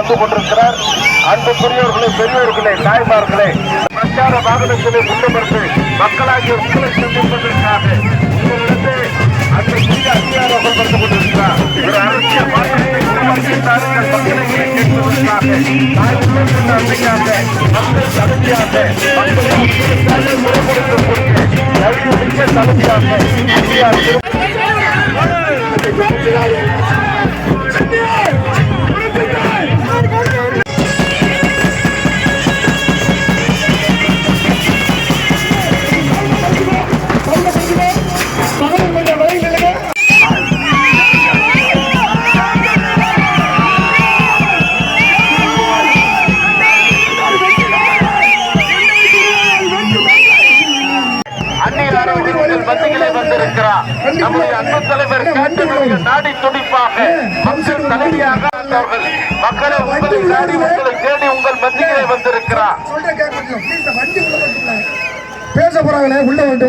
வந்து கொண்டிருக்கிறார். அன்புக்குரியவர்களே, பெரியோர்களே, தாய்மார்களே, பிரச்சார வாகனத்திலே முன்னமர்ந்து மக்களாகிய உங்களை சந்திப்பதற்காக உங்களிடத்தே அன்புக்குரிய அதிகாரிகள் வந்து கொண்டிருக்கிறார். ஒரு அரசியல் மாற்றத்தை உருவாக்கியிருந்தார்கள். மக்களை கேட்பதற்காக அன்னைக்காக மக்கள் தலைமையாக மக்களை முறைப்படுத்தக்கூடிய மிக தலைமையாக வந்திருக்கிறார். நம்முடைய அன்பு தலைவர் நாடி துடிப்பாக மக்கள் தலைமையாக மக்களை உங்களை நாடி உங்களை தேடி உங்கள் மத்தியிலே வந்திருக்கிறார். பேச போறாங்களே உள்ள வந்து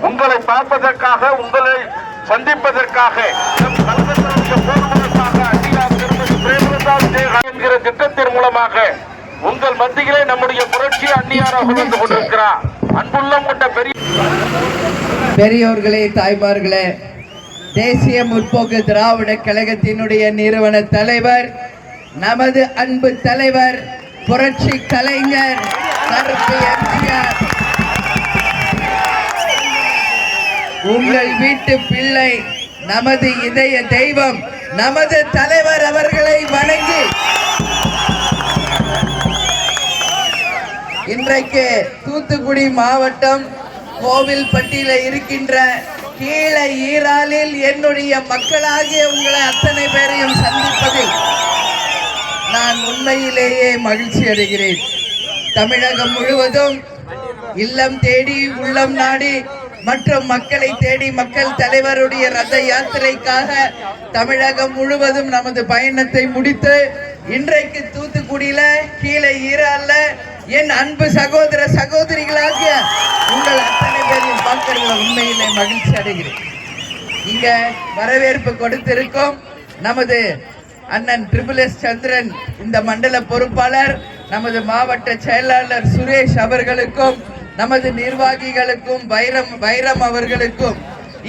உங்களை பார்ப்பதற்காக உங்களை சந்திப்பதற்காக என்கிற திட்டத்தின் மூலமாக உங்கள் மத்தியிலே நம்முடைய புரட்சி அந்நியாராக வந்து கொண்டிருக்கிறார். அன்புள்ளம் கொண்ட பெரியோர்களே, தாய்மார்களே, தேசிய முற்போக்கு திராவிட கழகத்தினுடைய நிறுவன தலைவர், நமது அன்பு தலைவர், புரட்சி கலைஞர் கருப்பு எம்ஜிஆர், உங்கள் வீட்டு பிள்ளை, நமது இதய தெய்வம், நமது தலைவர் அவர்களை வணங்கி இன்றைக்கு தூத்துக்குடி மாவட்டம் கோவில்பட்டியில இருக்கின்ற கீழ ஈராலில் என்னுடைய மக்களாகிய உங்களை அத்தனை பேரையும் சந்திப்பதில் நான் உண்மையிலேயே மகிழ்ச்சி அடைகிறேன். தமிழகம் முழுவதும் இல்லம் தேடி உள்ளம் நாடி மற்றும் மக்களை தேடி மக்கள் தலைவருடைய ரத யாத்திரைக்காக தமிழகம் முழுவதும் நமது பயணத்தை முடித்து இன்றைக்கு தூத்துக்குடியில கீழே ஈரால்ல என் அன்பு சகோதர சகோதரிகளாகிய உங்கள் அத்தனை பேரையும் பார்க்கறதுல உண்மையிலே மகிழ்ச்சி அடைகிறேன். இங்க வரவேற்பு கொடுத்திருக்கும் நமது அண்ணன் எஸ் சந்திரன், இந்த மண்டல பொறுப்பாளர், நமது மாவட்ட செயலாளர் சுரேஷ் அவர்களுக்கும், நமது நிர்வாகிகளுக்கும், வைரம் அவர்களுக்கும்,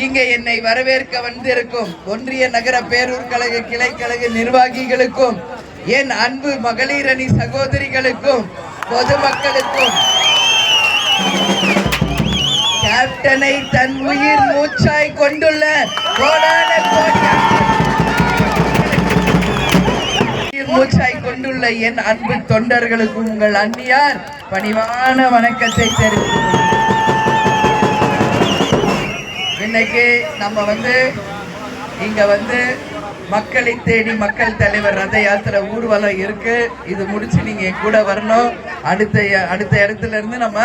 இங்கே என்னை வரவேற்க வந்திருக்கும் ஒன்றிய நகர பேரூர் கழக கிளைக்கழக நிர்வாகிகளுக்கும், என் அன்பு மகளிரணி சகோதரிகளுக்கும், பொதுமக்களுக்கும், கேப்டனை தன் உயிர் மூச்சாய் கொண்டுள்ள கோடான மூச்சாய் கொண்டுள்ள என் அன்பு தொண்டர்களுக்கும் உங்கள் அந்நியார் பணிவான வணக்கத்தை தெரிவித்து, இன்னைக்கு நம்ம இங்க மக்களை தேடி மக்கள் தலைவர் ரத யாத்திரை ஊர்வலம் இருக்கு. இது முடிச்சு நீங்க கூட வரணும். அடுத்த இடத்துல இருந்து நம்ம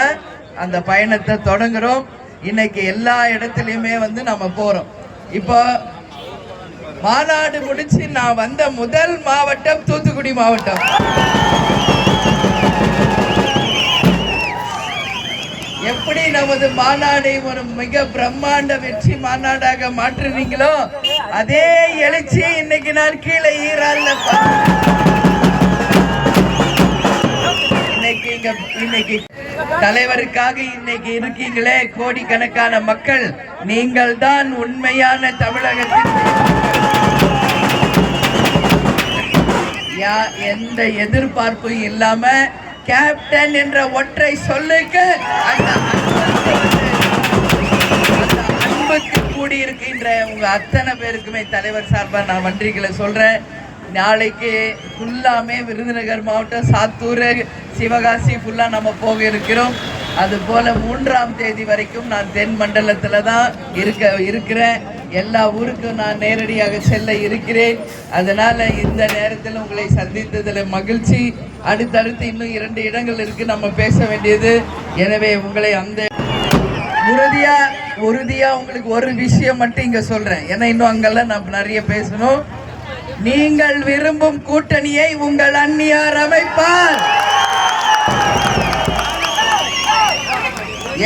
அந்த பயணத்தை தொடங்குறோம். இன்னைக்கு எல்லா இடத்துலயுமே நம்ம போறோம். இப்போ மாநாடு முடிச்சு நான் வந்த முதல் மாவட்டம் தூத்துக்குடி மாவட்டம். எப்படி நமது மாநாடை ஒரு மிக பிரம்மாண்ட வெற்றி மாநாடாக மாற்றுறீங்களோ அதே எழுச்சி இன்னைக்கு நான் கீழே ஈரால்ல இன்னைக்கு தலைவருக்காக இன்னைக்கு இருக்கீங்களே கோடிக்கணக்கான மக்கள், நீங்கள் தான் உண்மையான தமிழகத்தின் எந்த எதிர்பார்ப்பும் இல்லாம கேப்டன் என்ற ஒற்றை சொல்லுக்கு அன்புக்கு கூடியிருக்கின்ற உங்க அத்தனை பேருக்குமே தலைவர் சார்பா நான் நன்றிகளை சொல்றேன். நாளைக்கு ஃபுல்லாமே விருதுநகர் மாவட்டம், சாத்தூர், சிவகாசி ஃபுல்லா நம்ம போக இருக்கிறோம். அது போல 3ஆம் தேதி வரைக்கும் நான் தென் மண்டலத்துல தான் இருக்கிறேன். எல்லா ஊருக்கும் நான் நேரடியாக செல்ல இருக்கிறேன். அதனால இந்த நேரத்தில் உங்களை சந்தித்ததில் மகிழ்ச்சி. அடுத்தடுத்து இன்னும் 2 இடங்கள் இருக்கு நம்ம பேச வேண்டியது. எனவே உங்களை அந்த உறுதியா உங்களுக்கு ஒரு விஷயம் மட்டும் இங்க சொல்றேன். ஏன்னா இன்னும் அங்கெல்லாம் நம்ம நிறைய பேசணும். நீங்கள் விரும்பும் கூட்டணியை உங்கள் அந்நியார் அமைப்பார்.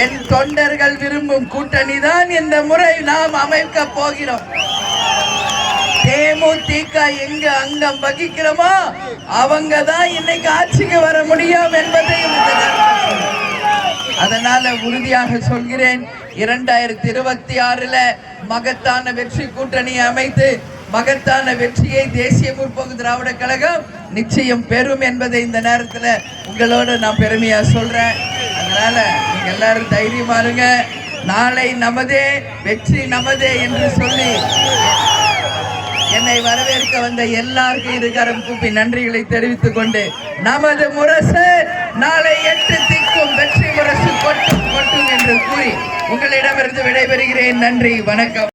என் தொண்டர்கள் விரும்பும் கூட்டணி தான் இந்த முறை நாம் அமைக்க போகிறோம். தேமுதிக திக எங்க அங்கம் வகிக்கிறோமோ அவங்க தான் இன்னைக்கு ஆட்சிக்கு வர முடியும் என்பதையும் இந்த நேரத்தில் சொல்றேன். அதனால உறுதியாக சொல்கிறேன், 2026 மகத்தான வெற்றி கூட்டணி அமைத்து மகத்தான வெற்றியை தேசிய முற்போக்கு திராவிட கழகம் நிச்சயம் பெறும் என்பதை இந்த நேரத்தில் உங்களோட நான் பெருமையா சொல்றேன். அதனால நீங்க எல்லாரும் தைரியமா இருங்க. நாளை நமதே, வெற்றி நமதே என்று சொல்லி என்னை வரவேற்க வந்த எல்லாருக்கும் இருகரம் கூப்பி நன்றிகளை தெரிவித்துக் கொண்டு, நமது முரசு நாளை 8 திக்கும் வெற்றி முரசு கொட்டும் கொட்டும் என்று கூறி உங்களிடமிருந்து விடைபெறுகிறேன். நன்றி, வணக்கம்.